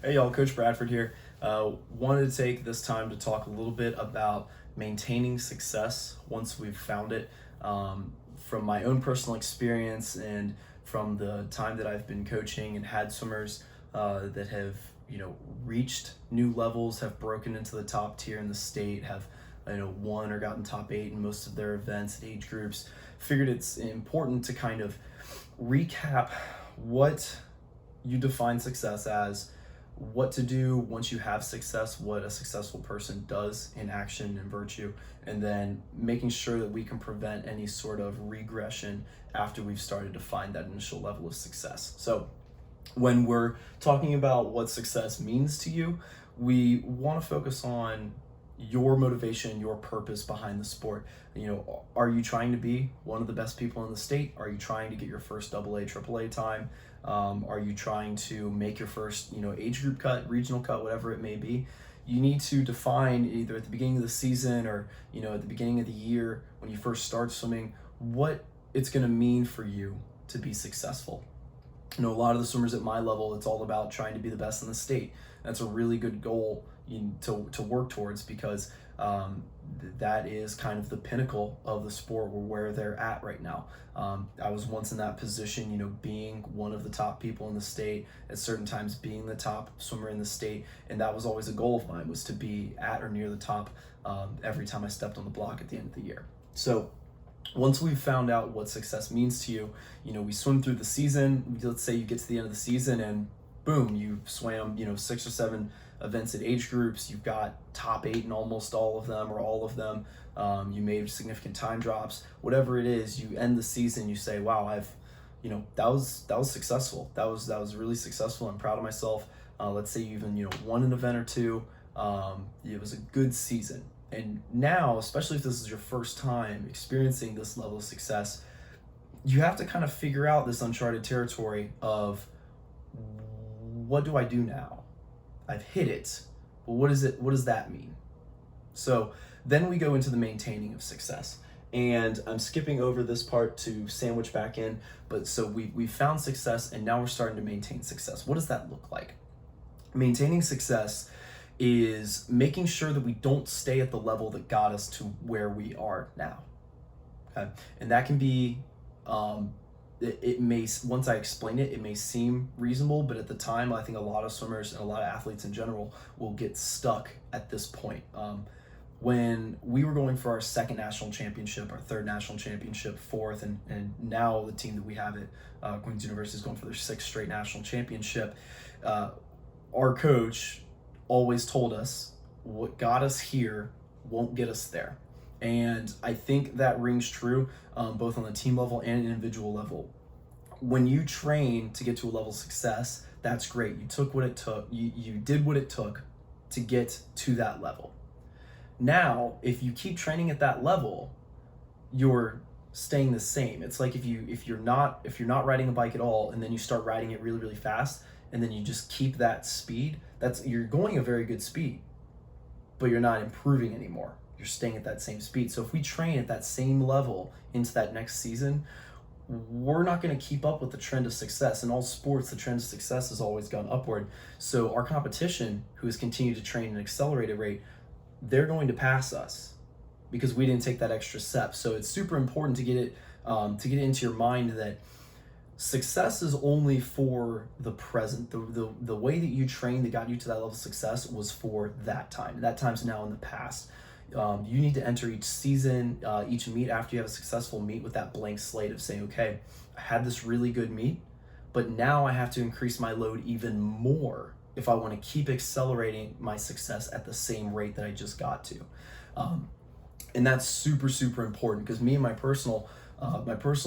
Hey y'all, Coach Bradford here. Wanted to take this time to talk a little bit about maintaining success once we've found it. From my own personal experience and from the time that I've been coaching and had swimmers that have reached new levels, have broken into the top tier in the state, have won or gotten top 8 in most of their events and age groups. Figured it's important to kind of recap what you define success as, what to do once you have success, what a successful person does in action and virtue, and then making sure that we can prevent any sort of regression after we've started to find that initial level of success. So when we're talking about what success means to you, we want to focus on your motivation, your purpose behind the sport. Are you trying to be one of the best people in the state? Are you trying to get your first AA, AAA time? Are you trying to make your first, age group cut, regional cut, whatever it may be? You need to define either at the beginning of the season or, at the beginning of the year when you first start swimming, what it's going to mean for you to be successful. A lot of the swimmers at my level, it's all about trying to be the best in the state. That's a really good goal to work towards, because that is kind of the pinnacle of the sport, where they're at right now. I was once in that position, being one of the top people in the state, at certain times being the top swimmer in the state, and that was always a goal of mine, was to be at or near the top every time I stepped on the block at the end of the year. So once we've found out what success means to you, we swim through the season. Let's say you get to the end of the season and boom, you swam, 6 or 7 events at age groups. You've got top 8 in almost all of them or all of them. You made significant time drops, whatever it is. You end the season, you say, wow, that was successful. That was really successful. I'm proud of myself. Let's say you even, won an event or two. It was a good season. And now, especially if this is your first time experiencing this level of success, you have to kind of figure out this uncharted territory of, what do I do now? I've hit it, but what does that mean? So then we go into the maintaining of success. And I'm skipping over this part to sandwich back in, but so we found success and now we're starting to maintain success. What does that look like? Maintaining success is making sure that we don't stay at the level that got us to where we are now. Okay? And that can be, it may, once I explain it, it may seem reasonable, but at the time, I think a lot of swimmers and a lot of athletes in general will get stuck at this point. When we were going for our 2nd national championship, our 3rd national championship, 4th, and now the team that we have at Queen's University is going for their 6th straight national championship, our coach always told us, what got us here won't get us there. And I think that rings true both on the team level and individual level. When you train to get to a level of success, that's great. You took what it took. You did what it took to get to that level. Now, if you keep training at that level, you're staying the same. It's like if you're not riding a bike at all, and then you start riding it really, really fast, and then you just keep that speed, you're going a very good speed, but you're not improving anymore. You're staying at that same speed. So if we train at that same level into that next season, we're not going to keep up with the trend of success. In all sports, the trend of success has always gone upward. So our competition, who has continued to train at an accelerated rate, they're going to pass us because we didn't take that extra step. So it's super important to get it into your mind that success is only for the present. The way that you trained that got you to that level of success was for that time. That time's now in the past. You need to enter each season, each meet after you have a successful meet with that blank slate of saying, okay, I had this really good meet, but now I have to increase my load even more if I want to keep accelerating my success at the same rate that I just got to. And that's super, super important, because me and my personal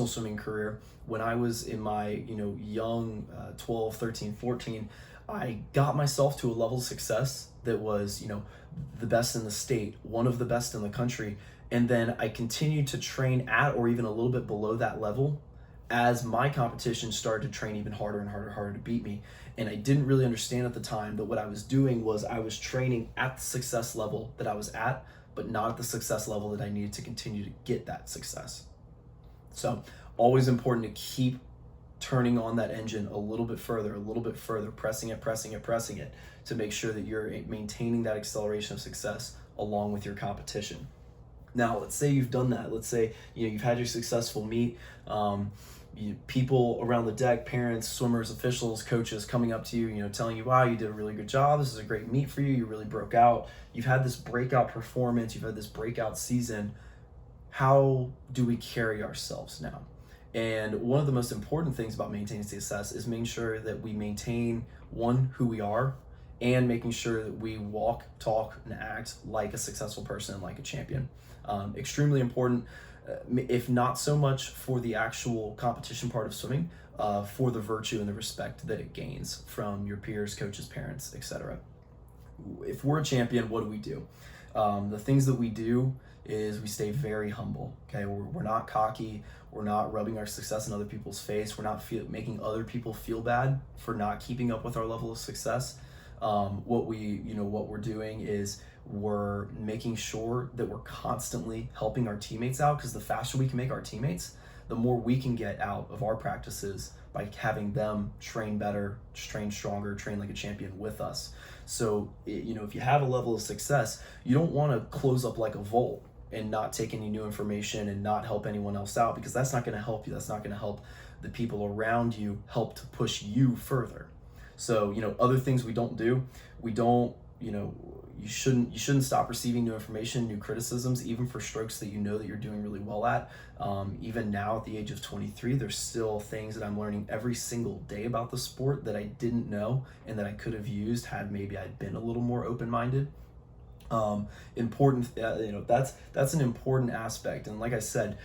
swimming career, when I was in my young 12, 13, 14, I got myself to a level of success that was the best in the state, one of the best in the country, and then I continued to train at or even a little bit below that level as my competition started to train even harder and harder to beat me. And I didn't really understand at the time that what I was doing was I was training at the success level that I was at, but not at the success level that I needed to continue to get that success. So always important to keep turning on that engine a little bit further, pressing it to make sure that you're maintaining that acceleration of success along with your competition. Now, let's say you've done that. Let's say you've had your successful meet. People around the deck, parents, swimmers, officials, coaches coming up to you, telling you, wow, you did a really good job. This is a great meet for you. You really broke out. You've had this breakout performance. You've had this breakout season. How do we carry ourselves now? And one of the most important things about maintaining success is making sure that we maintain, one, who we are, and making sure that we walk, talk, and act like a successful person, like a champion. Extremely important, if not so much for the actual competition part of swimming, for the virtue and the respect that it gains from your peers, coaches, parents, etc. If we're a champion, what do? The things that we do is we stay very humble. Okay, we're not cocky. We're not rubbing our success in other people's face. We're not making other people feel bad for not keeping up with our level of success. What we're doing is we're making sure that we're constantly helping our teammates out, because the faster we can make our teammates, the more we can get out of our practices by having them train better, train stronger, train like a champion with us. So, if you have a level of success, you don't want to close up like a vault and not take any new information and not help anyone else out, because that's not going to help you. That's not going to help the people around you help to push you further. So, other things we don't do, you shouldn't stop receiving new information, new criticisms, even for strokes that that you're doing really well at. Even now at the age of 23, there's still things that I'm learning every single day about the sport that I didn't know and that I could have used had maybe I'd been a little more open-minded. Important, that's an important aspect. And like I said,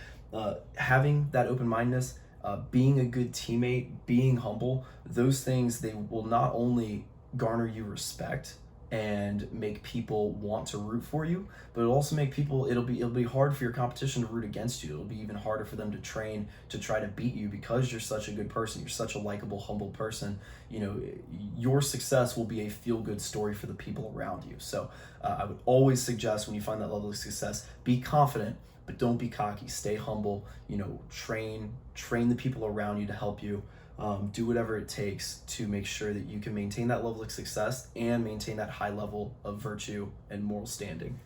having that open-mindedness, being a good teammate, being humble, those things, they will not only garner you respect and make people want to root for you, but it'll also make people, it'll be hard for your competition to root against you. It'll be even harder for them to train to try to beat you, because you're such a good person. You're such a likable, humble person. Your success will be a feel-good story for the people around you. So I would always suggest, when you find that level of success, be confident, but don't be cocky. Stay humble. Train the people around you to help you. Do whatever it takes to make sure that you can maintain that level of success and maintain that high level of virtue and moral standing.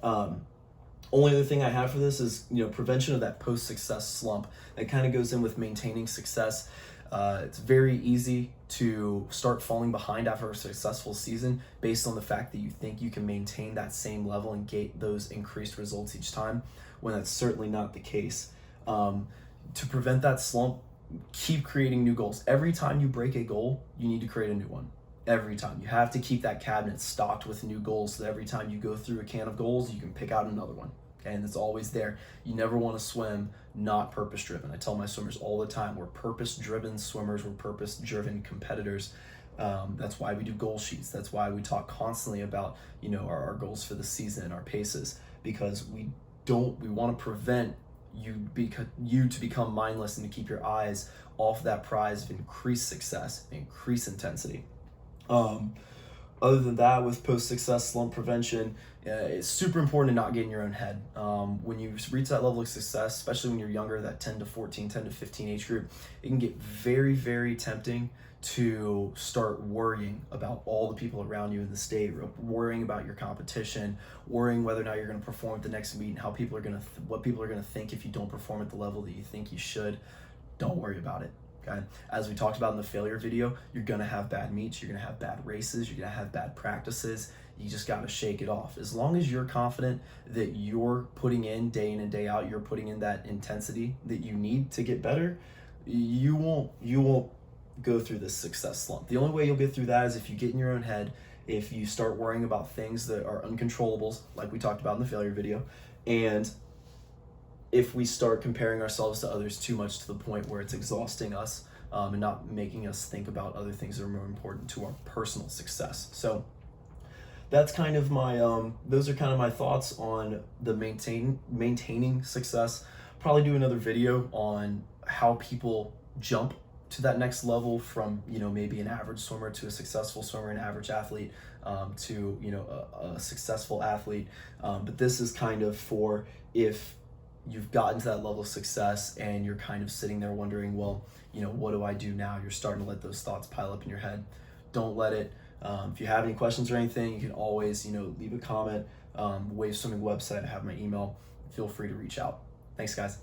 Only other thing I have for this is, prevention of that post-success slump. That kind of goes in with maintaining success. It's very easy to start falling behind after a successful season based on the fact that you think you can maintain that same level and get those increased results each time, when that's certainly not the case. To prevent that slump, keep creating new goals. Every time you break a goal, you need to create a new one. Every time. You have to keep that cabinet stocked with new goals, so that every time you go through a can of goals, you can pick out another one. Okay? And it's always there. You never want to swim not purpose-driven. I tell my swimmers all the time, we're purpose-driven swimmers, we're purpose-driven competitors. That's why we do goal sheets. That's why we talk constantly about, our goals for the season, our paces, because we want to prevent you to become mindless and to keep your eyes off that prize of increased success, increased intensity. Other than that, with post-success slump prevention, it's super important to not get in your own head. When you reach that level of success, especially when you're younger, that 10 to 15 age group, it can get very, very tempting to start worrying about all the people around you in the state, worrying about your competition, worrying whether or not you're going to perform at the next meet, and how people are going to what people are going to think if you don't perform at the level that you think you should. Don't worry about it. Okay? As we talked about in the failure video, you're going to have bad meets, you're going to have bad races, you're going to have bad practices. You just got to shake it off. As long as you're confident that you're putting in and day out, you're putting in that intensity that you need to get better, you won't go through this success slump. The only way you'll get through that is if you get in your own head, if you start worrying about things that are uncontrollables, like we talked about in the failure video, and if we start comparing ourselves to others too much to the point where it's exhausting us, and not making us think about other things that are more important to our personal success. So that's kind of my those are kind of my thoughts on the maintaining success. Probably do another video on how people jump to that next level from maybe an average swimmer to a successful swimmer, an average athlete to a successful athlete. But this is kind of for if you've gotten to that level of success and you're kind of sitting there wondering, well, what do I do now? You're starting to let those thoughts pile up in your head. Don't let it. If you have any questions or anything, you can always, leave a comment. Wave Swimming website, I have my email. Feel free to reach out. Thanks, guys.